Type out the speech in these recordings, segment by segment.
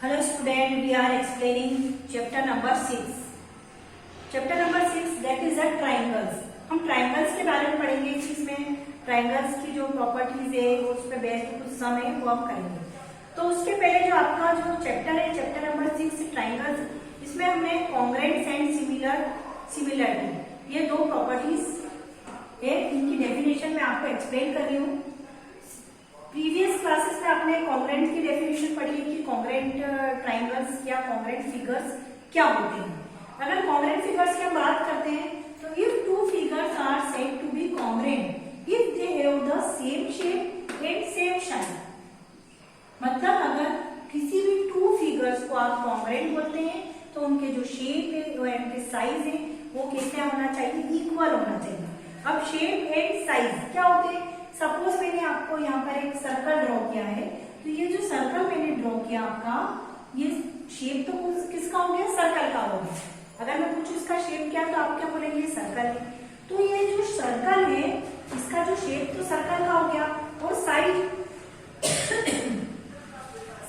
Hello student, we are explaining chapter number 6. Chapter number 6 that is a triangles. हम triangles के बारे में पढ़ेंगे। इसमें triangles की जो properties है वो उस पे बेस्ड कुछ सम है वो हम करेंगे। तो उसके पहले जो आपका जो चैप्टर है चैप्टर नंबर 6 ट्राइंगल्स, इसमें हमने कॉन्ग्रुएंस एंड सिमिलरिटी ये दो प्रॉपर्टीज है, इनकी डेफिनेशन मैं आपको एक्सप्लेन कर रही हूँ। प्रीवियस क्लासेस में आपने कॉन्ग्रुएंट की डेफिनेशन पढ़ी है कि कॉन्ग्रुएंट ट्राइंगल्स या कॉन्ग्रुएंट फिगर्स क्या होते हैं। अगर कॉन्ग्रुएंट फिगर्स की हम बात करते हैं तो if two figures are said to be congruent if they have the same shape and same size, मतलब अगर किसी भी टू फिगर्स को आप कॉन्ग्रुएंट बोलते हैं तो उनके जो शेप है और उनके साइज है वो कैसे होना चाहिए, इक्वल होना चाहिए। अब शेप एंड साइज क्या होते हैं? सपोज मैंने आपको यहाँ पर एक सर्कल ड्रॉ किया है, तो ये जो सर्कल मैंने ड्रॉ किया आपका, ये शेप तो किसका हो गया, सर्कल का हो गया। अगर मैं पूछूं इसका शेप क्या है तो आप क्या बोलेंगे, सर्कल है। तो ये जो सर्कल है इसका जो शेप तो सर्कल का हो गया, और साइज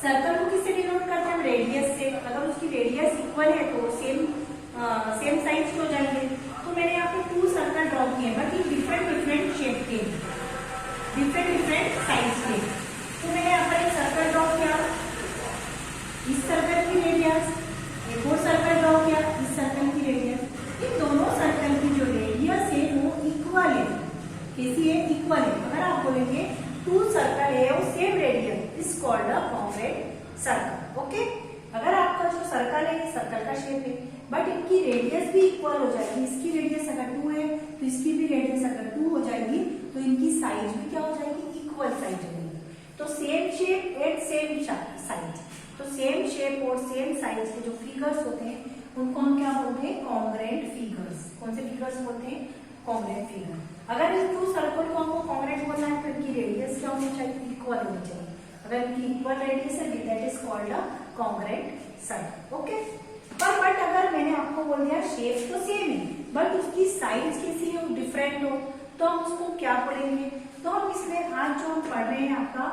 सर्कल को किससे डिनोट करते हैं, रेडियस से। अगर उसकी रेडियस इक्वल है तो सेम साइज के हो जाएंगे। तो मैंने यहाँ पे टू सर्कल ड्रॉ किए बट ये डिफरेंट शेप के, डिफरेंट साइज के। तो मैंने यहाँ पर एक सर्कल ड्रॉ किया, इस सर्कल की रेडियस, एक और सर्कल ड्रॉ किया, इस सर्कल की रेडियस। इन दोनों सर्कल की जो रेडियस है वो इक्वल है। कैसी है, इक्वल है। अगर आप बोलेंगे टू सर्कल है और same radius is called a congruent circle. Okay, अगर आपका जो सर्कल है सर्कल का शेप है बट इनकी रेडियस भी इक्वल हो जाएगी, इसकी रेडियस अगर 2 है तो इसकी भी रेडियस अगर 2 हो जाएगी तो इनकी साइज भी क्या हो जाएगी, इक्वल साइज हो जाएगी। तो same shape and same size, तो सेम शेप और सेम साइज के जो फिगर्स होते हैं उनको हम क्या बोलते हैं, कॉन्ग्रुएंट फिगर्स। कौन से फिगर्स बोलते हैं, कॉन्ग्रुएंट फिगर। अगर इस टू सर्कल को हमको कॉन्ग्रुएंट बोलना है तो इनकी रेडियस क्या होनी चाहिए, इक्वल होनी चाहिए। अगर इनकी इक्वल रेडियस है that is called a congruent circle. Okay, but अगर मैंने आपको बोल दिया शेप तो सेम है बट उसकी साइज कैसी हो, डिफरेंट हो, तो हम उसको क्या पढ़ेंगे। तो हम इसमें आज जो हम पढ़ रहे हैं आपका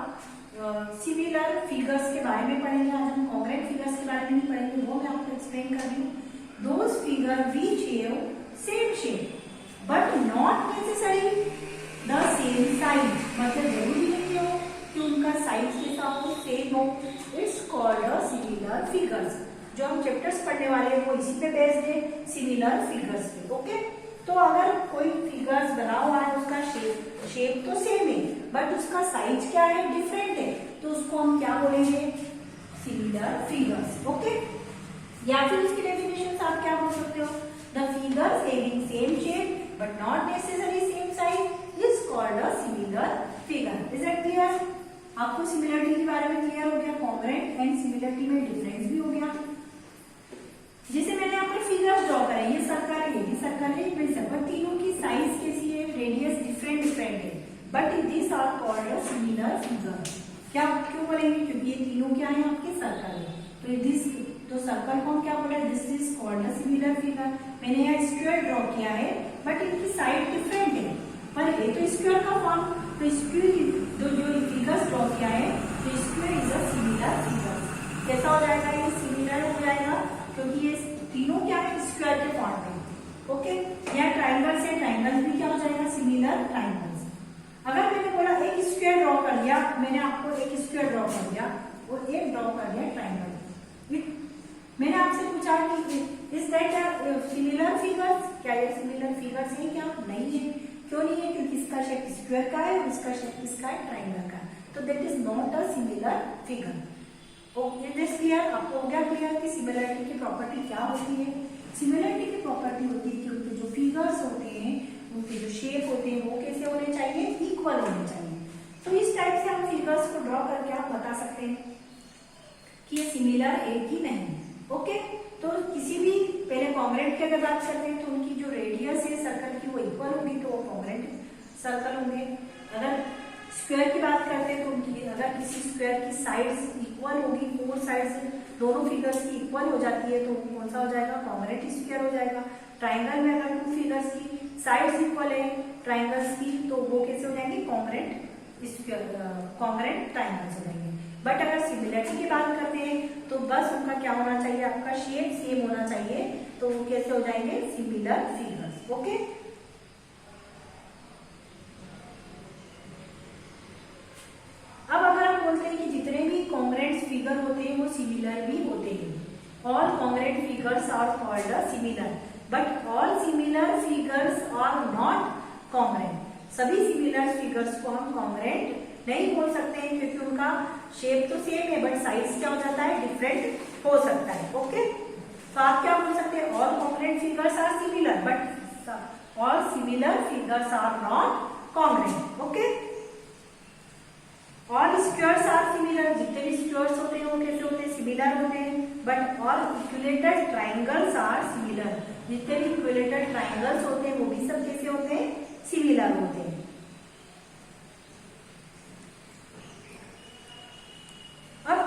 सिमिलर फिगर्स के बारे में पढ़ेंगे। आज हम कॉन्ग्रुएंट फिगर्स के बारे में नहीं पढ़ेंगे, वो मैं आपको एक्सप्लेन कर रही हूँ। Those figure which have same shape but not necessary the same size, मतलब जरूरी नहीं हो कि उनका साइज कैसा हो, सेम हो। It's called a similar figures. जो हम चैप्टर्स पढ़ने वाले हैं वो इसी पे बेस्ड है, सिमिलर फिगर्स पे। ओके, तो अगर कोई फिगर्स बना हुआ है उसका शेप तो सेम है बट उसका साइज क्या है, डिफरेंट है, तो उसको हम क्या बोलेंगे, सिमिलर फिगर्स। ओके, या फिर इसकी डेफिनेशन आप क्या बोल सकते हो, the figures having same shape but not necessary same size is called a similar figure. Is it clear? आपको सिमिलरिटी के बारे में क्लियर हो गया, कॉन्ग्रुएंट एंड सिमिलरिटी में डिफरेंस भी हो गया। जैसे मैंने यहाँ पर फिगर्स ड्रॉ करे, ये सर्कल है, ये सर्कल है, ये सर्कल, तीनों की साइज कैसी है, रेडियस डिफरेंट है but this are called a similar figure. क्या क्यों बोलेंगे, क्योंकि ये तीनों क्या है, आपके सर्कल है। तो दिस तो सर्कल को क्या बोला, this is called a similar figure. मैंने यहाँ स्क्वायर ड्रॉ किया है बट इनकी साइड डिफरेंट है, पर ये तो स्क्वायर का फॉर्म, तो स्क्वायर जो फिगर्स ड्रॉ किया है तो square is a similar figure. कैसा हो जाएगा, ये सिमिलर हो जाएगा क्योंकि ये तीनों क्या है, स्क्वायर के फॉर्म में। ओके, यहाँ ट्राइंगल्स है, ट्राइंगल्स भी क्या हो जाएगा, सिमिलर ट्राइंगल्स। अगर मैंने बोला एक स्क्वायर ड्रॉ कर दिया, मैंने आपको एक स्क्वायर ड्रॉ कर दिया और एक ड्रॉ कर दिया ट्राइंगल, मैंने आपसे पूछा कि इज दैट सिमिलर फिगर्स, क्या ये सिमिलर फिगर्स है, क्या नहीं है। क्यों नहीं है, क्योंकि इसका शेप स्क्वायर का है और इसका शेप किसका है, ट्राइंगल का, तो that is not a similar figure. Okay, this clear? आपको हो गया क्लियर कि सिमिलरिटी की प्रॉपर्टी क्या होती है। सिमिलरिटी की प्रॉपर्टी होती है कि उनके जो फिगर्स होते हैं, उनके जो शेप होते हैं वो कैसे होने चाहिए, इक्वल होने चाहिए। तो इस टाइप से हम फिगर्स को ड्रॉ करके आप बता सकते हैं कि ये सिमिलर है कि नहीं। ओके, तो किसी भी पहले कॉन्ग्रुएंट की अगर बात करते हैं तो उनकी जो रेडियस है सर्कल की वो इक्वल होगी तो वो कॉन्ग्रुएंट सर्कल होंगे। अगर स्क्वायर की बात करते हैं तो उनकी अगर किसी स्क्वायर की साइड्स इक्वल होगी, 4 साइड्स दोनों फिगर्स की इक्वल हो जाती है तो कौन सा हो जाएगा, कॉन्ग्रुएंट स्क्वायर हो जाएगा। ट्राइंगल में अगर 2 फिगर्स की साइड्स इक्वल है ट्राइंगल्स की तो वो कैसे हो जाएंगे, कॉन्ग्रुएंट ट्राइंगल्स हो जाएंगे। बट अगर सिमिलरिटी की बात करते हैं तो बस उनका क्या होना चाहिए, आपका शेप सेम होना चाहिए, तो वो कैसे हो जाएंगे, सिमिलर फिगर्स। ओके, अब अगर हम बोलते हैं कि जितने भी कॉन्ग्रेंट फिगर होते हैं वो सिमिलर भी होते हैं, all congruent figures are called similar, but all similar figures are not congruent. सभी सिमिलर फिगर्स को हम कॉन्ग्रेंट नहीं बोल सकते हैं, क्योंकि उनका शेप तो सेम है बट साइज क्या हो जाता है, डिफरेंट हो सकता है। ओके, तो आप क्या बोल सकते हैं, all congruent figures are similar but all similar figures are not congruent. Okay, all squares are similar, जितने भी स्क्वायर्स होते हैं वो कैसे होते हैं, सिमिलर होते हैं, but all equilateral triangles are similar, जितने भी इक्विलेटरल ट्राइंगल्स होते हैं वो भी सब कैसे होते हैं, सिमिलर होते हैं। अब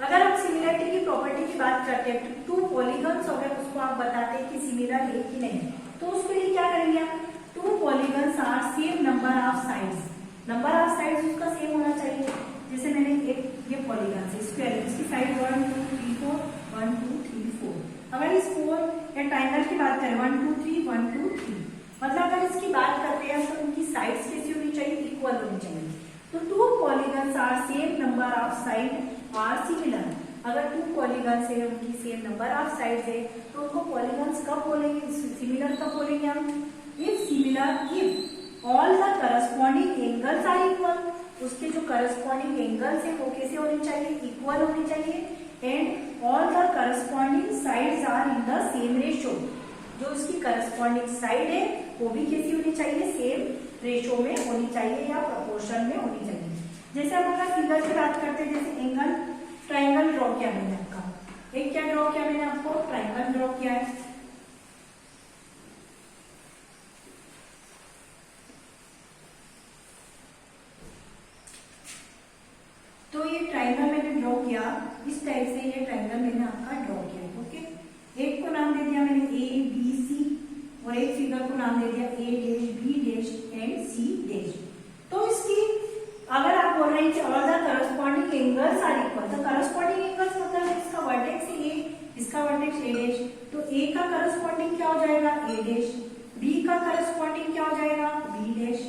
अगर हम सिमिलरिटी की प्रॉपर्टी की बात करते हैं तो टू पॉलीगन्स हो गए, उसको आप बताते हैं कि सिमिलर है कि नहीं, तो उसके लिए क्या करेंगे आप, two polygons are same number of sides, number of sides उसका सेम होना चाहिए। जैसे मैंने एक ये पॉलीगन है स्क्वायर, इसकी साइड 1 2 3 4 1 2 3 4, अगर इस 4 या ट्राइंगल की बात करें 1 2 3 1 2 3, मतलब अगर इसकी बात करते हैं तो उनकी साइड्स कैसी होनी चाहिए, इक्वल होनी चाहिए। तो two polygons are same number of side are similar, अगर टू पॉलीगन्स है उनकी सेम नंबर ऑफ साइड्स है तो उनको पॉलीगन्स कब बोलेंगे, सिमिलर कब बोलेंगे हम, if similar if all the corresponding angles are equal, उसके जो करस्पॉन्डिंग एंगल्स है वो कैसे होने चाहिए, इक्वल होने चाहिए, and all the corresponding sides are in the same ratio, जो उसकी करस्पॉन्डिंग साइड है वो भी कैसी होनी चाहिए, सेम रेशियो में होनी चाहिए या प्रोपोर्शन में होनी चाहिए। जैसे हम अगर फिगर की बात करते हैं, जैसे एंगल ट्राइंगल ड्रॉ किया मैंने आपका, एक क्या ड्रॉ किया मैंने आपको, ट्राइंगल ड्रॉ किया है। तो ये ट्राइंगल मैंने ड्रॉ किया, इस टाइप से ये ट्राइंगल मैंने आपका ड्रॉ किया। ओके, एक को नाम दे दिया मैंने ए बी सी, और एक फिगर को नाम दे दिया A dash B dash and C dash. तो इसकी अगर आप बोल रहे हैं कि all the corresponding angles are equal, तो करस्पॉन्डिंग एंगल्स मतलब इसका वर्टेक्स ए, इसका वर्टेक्स ए डैश, तो ए का करस्पॉन्डिंग क्या हो जाएगा, ए डैश, बी का करस्पॉन्डिंग क्या हो जाएगा, बी डैश,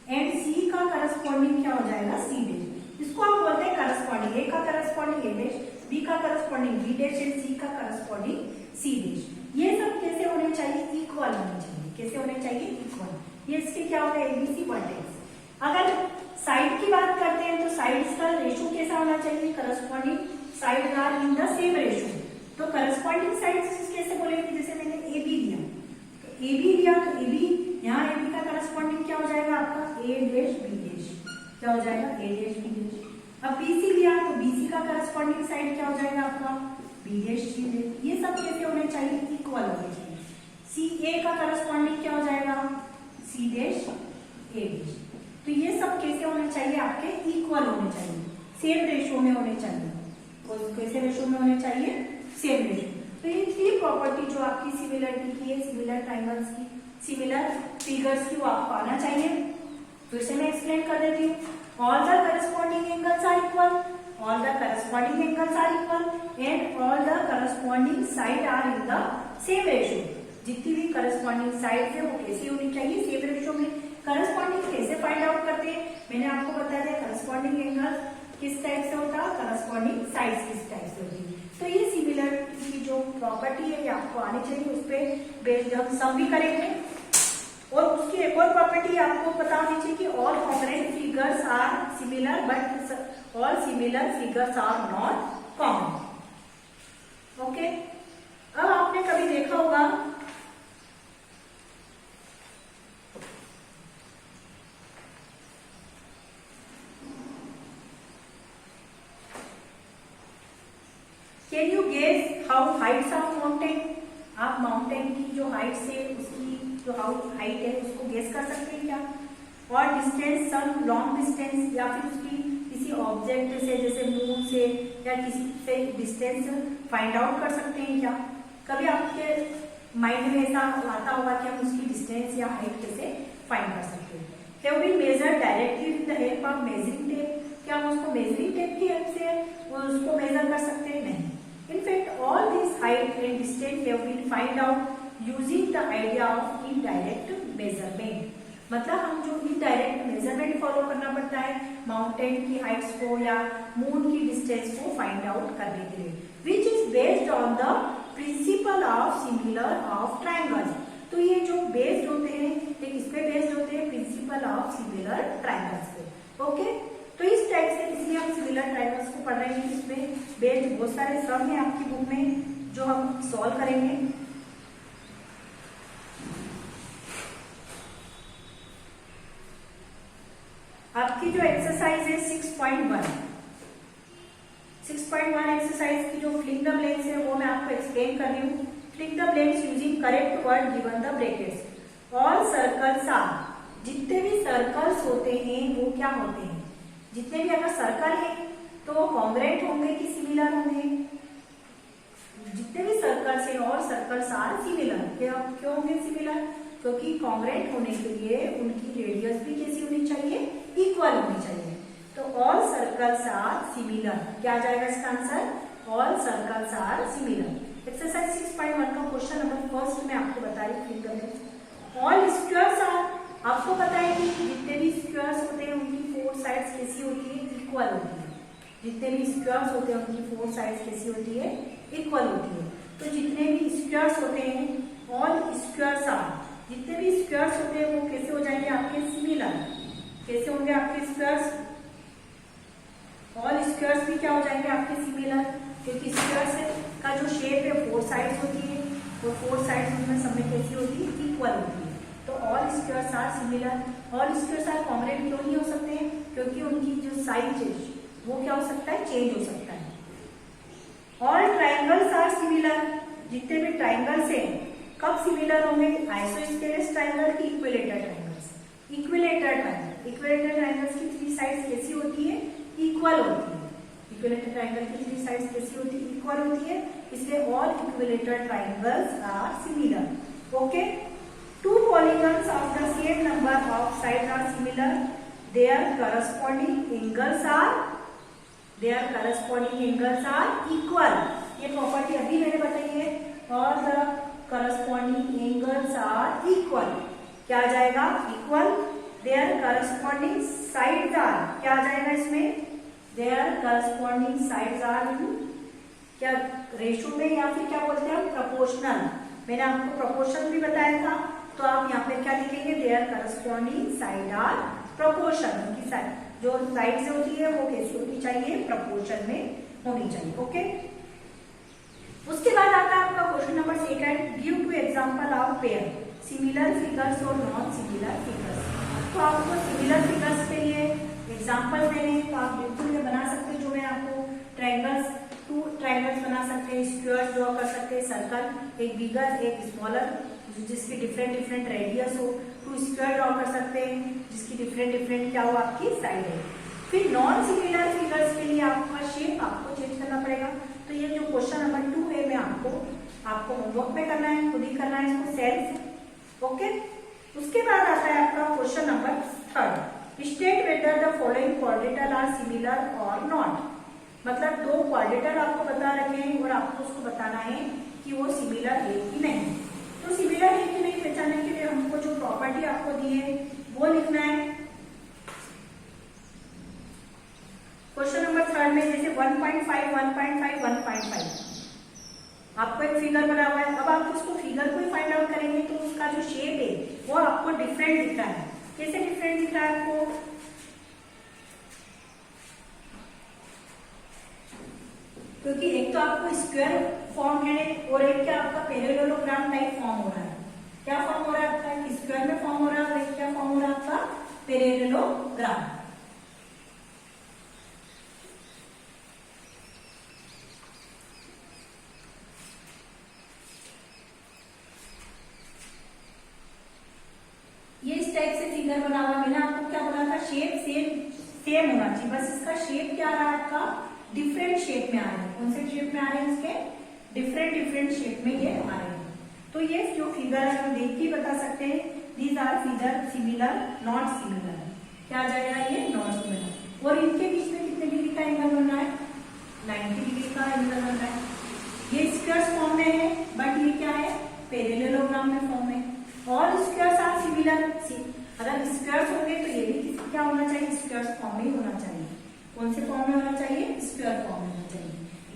एंड सी का करस्पॉन्डिंग क्या हो जाएगा, सी डैश। इसको आप बोलते हैं करस्पॉन्डिंग, ए का करस्पॉन्डिंग ए डैश, बी का करस्पॉन्डिंग बी डैश एंड सी का करस्पॉन्डिंग सी डैश। ये सब कैसे होने चाहिए, इक्वल होने चाहिए, कैसे होने चाहिए, इक्वल। ये इसके क्या होगा, एबीसी वर्टेक्स। अगर साइड की बात करते हैं तो साइड्स का रेशियो कैसा होना चाहिए, corresponding side are in the same ratio, तो करस्पॉन्डिंग साइड्स कैसे बोलेंगे, जैसे मैंने ए बी लिया, तो ए बी लिया तो ए बी, यहाँ ए बी का करस्पॉन्डिंग क्या हो जाएगा आपका, ए डैश बी डैश, क्या हो जाएगा, ए डैश बी डैश। अब बीसी लिया तो बीसी का करस्पॉन्डिंग साइड क्या हो जाएगा आपका, बी डैश सी डैश। ये सब कैसे होने चाहिए, इक्वल होने चाहिए। सी ए का करस्पॉन्डिंग क्या हो जाएगा, सी डैश ए डैश। तो ये सब कैसे होने चाहिए, आपके इक्वल होने चाहिए, सेम रेशियो में होने चाहिए। और कैसे रेशियो में होने चाहिए, सेम रेशियो। तो ये थ्री प्रॉपर्टी जो आपकी सिमिलरिटी की है, सिमिलर ट्राइंगल्स की, सिमिलर फिगर्स की, वो आपको आना चाहिए। फिर से मैं एक्सप्लेन कर देती हूँ। All the corresponding angles are equal, all the corresponding angles are equal, and all the corresponding side are in the same ratio. जितनी भी करस्पॉन्डिंग साइड है वो कैसी होनी चाहिए, सेम रेशियो में। करस्पॉन्डिंग कैसे फाइंड आउट करते हैं, मैंने आपको बताया था करस्पॉन्डिंग एंगल किस टाइप से होता है, करस्पॉन्डिंग साइड्स किस टाइप से होती है। तो ये सिमिलर की जो प्रॉपर्टी है ये आपको आनी चाहिए, उस पर बेस्ड हम सम भी करेंगे। और उसकी एक और प्रॉपर्टी आपको पता होनी चाहिए कि all congruent figures are similar but all similar figures are not common. Okay, अब आपने कभी देखा होगा can you guess how heights of mountain, आप माउंटेन की जो हाइट से उसकी जो हाइट है उसको गेस कर सकते हैं क्या, और डिस्टेंस, सम लॉन्ग डिस्टेंस या फिर उसकी किसी ऑब्जेक्ट से जैसे मून से या किसी से डिस्टेंस फाइंड आउट कर सकते हैं क्या। कभी आपके माइंड में ऐसा आता होगा कि हम उसकी डिस्टेंस या हाइट कैसे फाइंड कर सकते हैं। Can we measure directly with the help of measuring tape, क्या हम उसको मेजरिंग टेप की हेल्प से वो उसको मेजर कर सकते हैं? नहीं। In fact all this height and distance have been find out using the idea of indirect measurement. मतलब हम जो इनडायरेक्ट मेजरमेंट फॉलो करना पड़ता है माउंटेन की हाइट्स को या मून की डिस्टेंस को फाइंड आउट करने के लिए, which is based on the principle of similar of triangles. तो ये जो बेस्ड होते हैं ये किस पे बेस्ड होते हैं? प्रिंसिपल ऑफ सिमिलर ट्राइंगल्स पे। ओके, तो इस टाइप से इसलिए हम सिमिलर ट्राइंगल्स को पढ़ रहे हैं। इसमें बेस्ड बहुत सारे सम है आपकी बुक में जो हम सॉल्व करेंगे। आपकी जो एक्सरसाइज है 6.1 एक्सरसाइज की जो फिलिंग द ब्लैंक्स है वो मैं आपको एक्सप्लेन कर रही हूँ। Filling the blanks using correct word given the brackets. All circles are, जितने भी सर्कल्स होते हैं वो क्या होते हैं? जितने भी अगर सर्कल है तो वो कॉन्ग्रुएंट होंगे कि सिमिलर होंगे? जितने भी सर्कल्स हैं और सर्कल्स आर सिमिलर। क्यों होंगे सिमिलर? क्योंकि कॉन्ग्रुएंट होने के लिए उनकी रेडियस भी कैसी होनी चाहिए? इक्वल होनी चाहिए। तो ऑल सर्कल्स आर सिमिलर, क्या आ जाएगा इसका answer? All circles are similar. Exercise 6.1 का क्वेश्चन नंबर फर्स्ट में आपको बता रही हूँ। ऑल स्क्वायर्स आर, आपको पता है कि जितने भी स्क्वायर्स होते हैं उनकी फोर साइड्स कैसी होती है? इक्वल होती है। जितने भी स्क्वायर्स होते हैं उनकी फोर साइड्स कैसी होती है? इक्वल होती है। तो जितने भी स्क्वायर्स होते हैं ऑल स्क्वायर्स आर, जितने भी स्क्वायर्स होते हैं वो कैसे हो जाएंगे आपके? सिमिलर। कैसे होंगे आपके स्क्वायर्स? ऑल स्क्वायर्स भी क्या हो जाएंगे आपके? सिमिलर, क्योंकि स्क्वायर्स का जो शेप है फोर साइड्स होती है, वो फोर साइड्स उनमें सब में कैसी होती है? इक्वल होती है। तो all squares are similar. All squares are congruent क्यों नहीं हो सकते हैं? क्योंकि उनकी जो साइज है वो क्या हो सकता है? चेंज हो सकता है। ऑल ट्राइंगल्स आर सिमिलर, जितने भी ट्राइंगल्स हैं कब सिमिलर होंगे? आइसोस्केलेस ट्राइंगल की इक्विलेटरल ट्राइंगल्स। इक्विलेटरल ट्राइंगल्स की थ्री साइड्स कैसी होती है? इक्वल होती है। इक्विलेटरल ट्राइंगल की थ्री साइड्स कैसी होती है? इक्वल होती है। इसलिए all equilateral triangles are similar. Okay, two polygons of the same number of sides are similar, their corresponding angles are equal। ये प्रॉपर्टी अभी मैंने बताई है। और the corresponding angles are equal, क्या आ जाएगा? Equal. their corresponding sides are, क्या आ जाएगा इसमें? their corresponding sides are in क्या रेशो में या फिर क्या बोलते हैं? प्रोपोर्शनल। मैंने आपको प्रोपोर्शन भी बताया था, तो आप यहाँ पे क्या लिखेंगे? Their corresponding side are proportion. उनकी साइड जो साइड होती है वो कैसी होनी चाहिए? प्रोपोर्शन में होनी चाहिए। ओके, उसके बाद आता है आपका question number second, give two example of pair similar figures और नॉन सिमिलर फिगर्स। तो आपको सिमिलर फिगर्स के लिए एग्जाम्पल देने, तो आप बिल्कुल ये बना सकते हैं जो मैं आपको ट्राइंगल्स, टू ट्राइंगल्स बना सकते हैं, स्क्वायर ड्रॉ कर सकते हैं, सर्कल एक बिगर एक स्मॉलर जिसकी डिफरेंट रेडियस हो, टू स्क्वायर ड्रॉ कर सकते हैं जिसकी डिफरेंट क्या हो आपकी साइड है। फिर नॉन सिमिलर फिगर्स के लिए आपका शेप आपको चेंज करना पड़ेगा। तो ये जो क्वेश्चन नंबर 2 है मैं आपको होमवर्क में करना है, खुद ही करना है इसको सेल्फ। ओके, उसके बाद आता है आपका question number 3, state whether the following quadrilateral are similar और नॉट। मतलब दो क्वाड्रेटर आपको बता रखे हैं और आपको उसको बताना है कि वो सिमिलर है कि नहीं। तो सिमिलर है कि नहीं पहचानने के लिए हमको जो प्रॉपर्टी आपको दी है वो लिखना है। क्वेश्चन नंबर 3 में जैसे 1.5, 1.5, 1.5 आपको एक फिगर बना हुआ है। अब आप उसको फिगर को ही फाइंड आउट करेंगे तो उसका जो शेप है वो आपको डिफरेंट दिख रहा है। कैसे डिफरेंट दिख रहा है आपको? क्योंकि एक तो आपको स्क्वायर फॉर्म है और एक क्या आपका पैरेललोग्राम टाइप फॉर्म हो रहा है। क्या फॉर्म हो रहा है आपका? स्क्वायर में फॉर्म हो रहा है और एक क्या फॉर्म हो रहा है आपका? पैरेललोग्राम। ये इस टाइप से फिगर बना हुआ। मैंने आपको क्या बोला था? शेप सेम होना चाहिए, बस इसका शेप क्या आ रहा है आपका? डिफरेंट शेप में आ रहे हैं। कौन से शेप में आ रहे हैं? इसके डिफरेंट शेप में ये आ रहे हैं। तो ये जो फिगर है हम देख के बता सकते हैं these are figure similar not similar. क्या आ जाएगा? ये नॉट सिमिलर। और इनके बीच में क्या होना चाहिए, स्क्वायर फॉर्म में ही होना चाहिए। कौन से फॉर्म में होना चाहिए, स्क्वायर फॉर्म में होना चाहिए।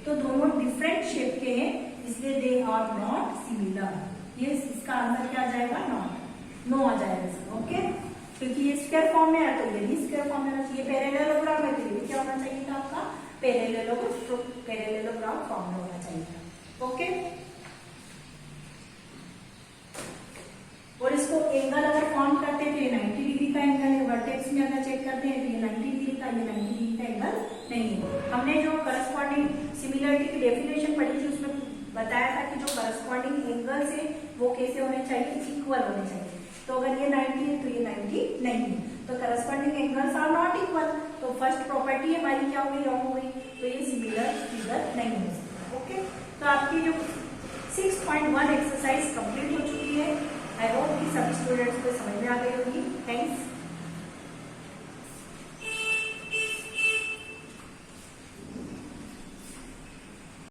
तो दोनों डिफरेंट शेप के हैं, इसलिए दे आर नॉट सिमिलर। ये इसका आंसर क्या आ जाएगा, नॉट, नो आ जाएगा इसका। ओके, क्योंकि ये स्क्वायर फॉर्म में है तो ये भी स्क्वायर फॉर्म में होना चाहिए। पैरेललोग्राम है तो ये भी क्या होना चाहिए था आपका, पैरेललोग्राम फॉर्म में होना चाहिए था। ओके, और इसको एंगल अगर फॉर्म करते हैं तो ये 90 डिग्री का एंगल है। वर्टेक्स में अगर चेक करते हैं तो ये 90 डिग्री का, ये 90 डिग्री का एंगल नहीं है। हमने जो करस्पॉन्डिंग सिमिलरिटी की डेफिनेशन पढ़ी थी उसमें बताया था कि जो करस्पॉन्डिंग एंगल्स है वो कैसे होने चाहिए, इक्वल होने चाहिए। तो अगर ये 90 है तो ये 90 नहीं है, तो corresponding angles are not equal. तो फर्स्ट प्रॉपर्टी हमारी क्या हो गई, रॉन्ग हो गई। तो ये सिमिलर फिगर नहीं हो सकता। ओके, तो आपकी जो 6.1 एक्सरसाइज कंप्लीट हो चुकी है। आई होप कि सभी स्टूडेंट्स को समझ में आ गई होगी। थैंक्स।